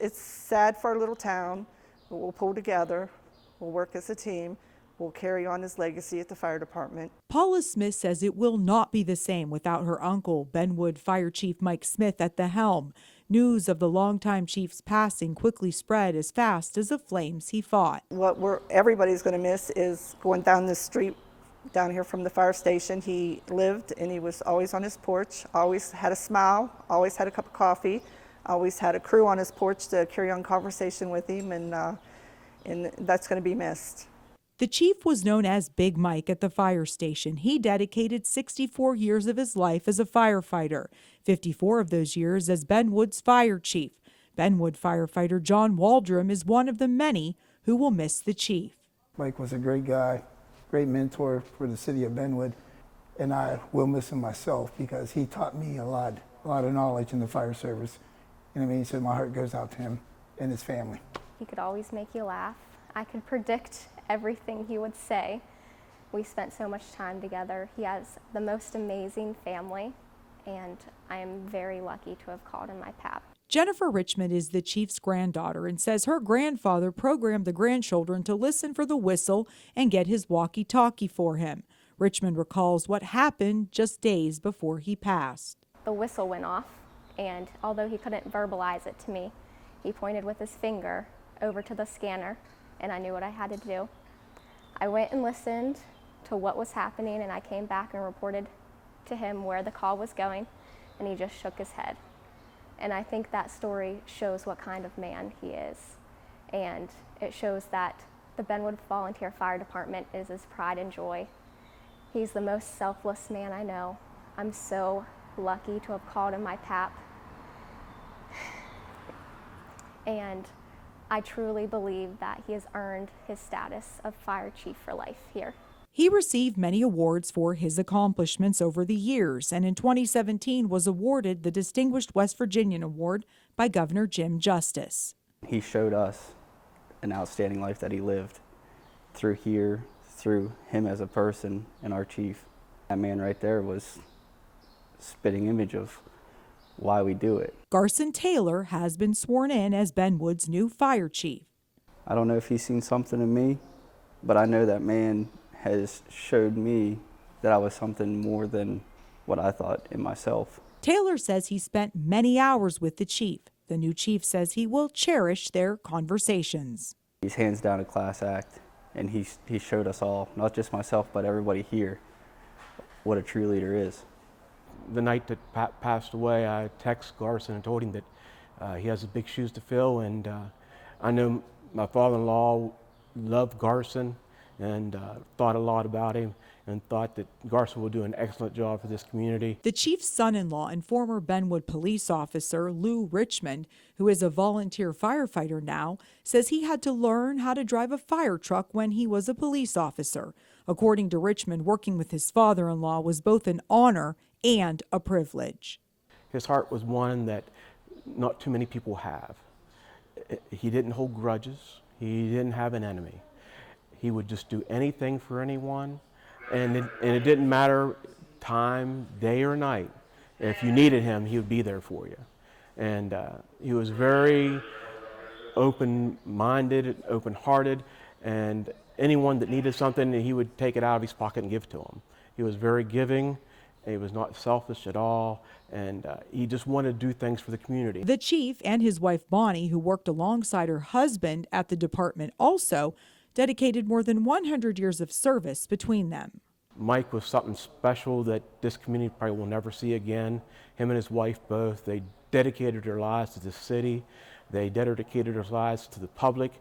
It's sad for our little town, but we'll pull together, we'll work as a team, we'll carry on his legacy at the fire department. Paula Smith says it will not be the same without her uncle, Benwood Fire Chief Mike Smith, at the helm. News of the longtime chief's passing quickly spread as fast as the flames he fought. What everybody's going to miss is going down this street down here from the fire station. He lived and he was always on his porch, always had a smile, always had a cup of coffee, always had a crew on his porch to carry on conversation with him, and that's going to be missed. The chief was known as Big Mike at the fire station. He dedicated 64 years of his life as a firefighter, 54 of those years as Benwood's fire chief. Benwood firefighter John Waldron is one of the many who will miss the chief. Mike was a great guy, great mentor for the city of Benwood, and I will miss him myself because he taught me a lot of knowledge in the fire service. You know what I mean? So my heart goes out to him and his family. He could always make you laugh. I could predict everything he would say. We spent so much time together. He has the most amazing family, and I am very lucky to have called him my pap. Jennifer Richmond is the chief's granddaughter and says her grandfather programmed the grandchildren to listen for the whistle and get his walkie-talkie for him. Richmond recalls what happened just days before he passed. The whistle went off, and although he couldn't verbalize it to me, he pointed with his finger over to the scanner, and I knew what I had to do. I went and listened to what was happening, and I came back and reported to him where the call was going, and he just shook his head. And I think that story shows what kind of man he is, and it shows that the Benwood Volunteer Fire Department is his pride and joy. He's the most selfless man I know. I'm so lucky to have called him my pap, and I truly believe that he has earned his status of fire chief for life here. He received many awards for his accomplishments over the years, and in 2017 was awarded the Distinguished West Virginian Award by Governor Jim Justice. He showed us an outstanding life that he lived through here, through him as a person and our chief. That man right there was a spitting image of why we do it. Garson Taylor has been sworn in as Benwood's new fire chief. I don't know if he's seen something in me, but I know that man has showed me that I was something more than what I thought in myself. Taylor says he spent many hours with the chief. The new chief says he will cherish their conversations. He's hands down a class act, and he showed us all, not just myself, but everybody here, what a true leader is. The night that Pat passed away, I texted Garson and told him that he has big shoes to fill, and I know my father-in-law loved Garson and thought a lot about him and thought that Garson will do an excellent job for this community. The chief's son-in-law and former Benwood police officer, Lou Richmond, who is a volunteer firefighter now, says he had to learn how to drive a fire truck when he was a police officer. According to Richmond, working with his father-in-law was both an honor and a privilege. His heart was one that not too many people have. He didn't hold grudges. He didn't have an enemy. He would just do anything for anyone, and it didn't matter time, day or night. If you needed him, he would be there for you. And he was very open-minded, open-hearted, and anyone that needed something, he would take it out of his pocket and give it to them. He was very giving. He was not selfish at all, and he just wanted to do things for the community. The chief and his wife Bonnie, who worked alongside her husband at the department, also dedicated more than 100 years of service between them. Mike was something special that this community probably will never see again. Him and his wife both, they dedicated their lives to the city. They dedicated their lives to the public.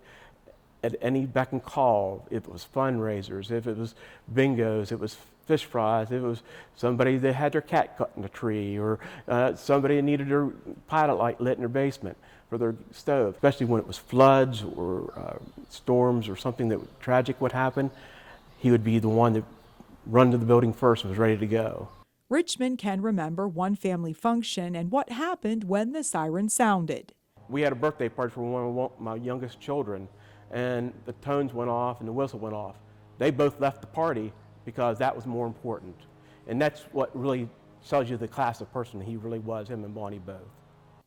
At any beck and call, if it was fundraisers, if it was bingos, it was fish fries, if it was somebody that had their cat caught in a tree, or somebody that needed their pilot light lit in their basement for their stove, especially when it was floods or storms or something that tragic would happen, he would be the one that run to the building first and was ready to go. Richmond can remember one family function and what happened when the siren sounded. We had a birthday party for one of my youngest children, and the tones went off and the whistle went off. They both left the party because that was more important. And that's what really tells you the class of person he really was, him and Bonnie both.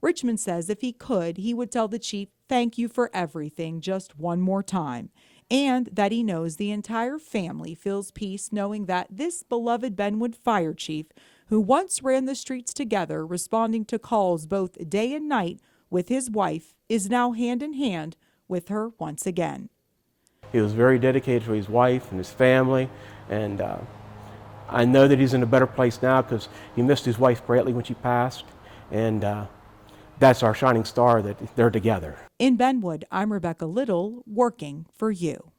Richmond says if he could, he would tell the chief thank you for everything just one more time, and that he knows the entire family feels peace knowing that this beloved Benwood fire chief, who once ran the streets together responding to calls both day and night with his wife, is now hand in hand with her once again. He was very dedicated to his wife and his family, and I know that he's in a better place now because he missed his wife greatly when she passed, and that's our shining star that they're together. In Benwood, I'm Rebecca Little, working for you.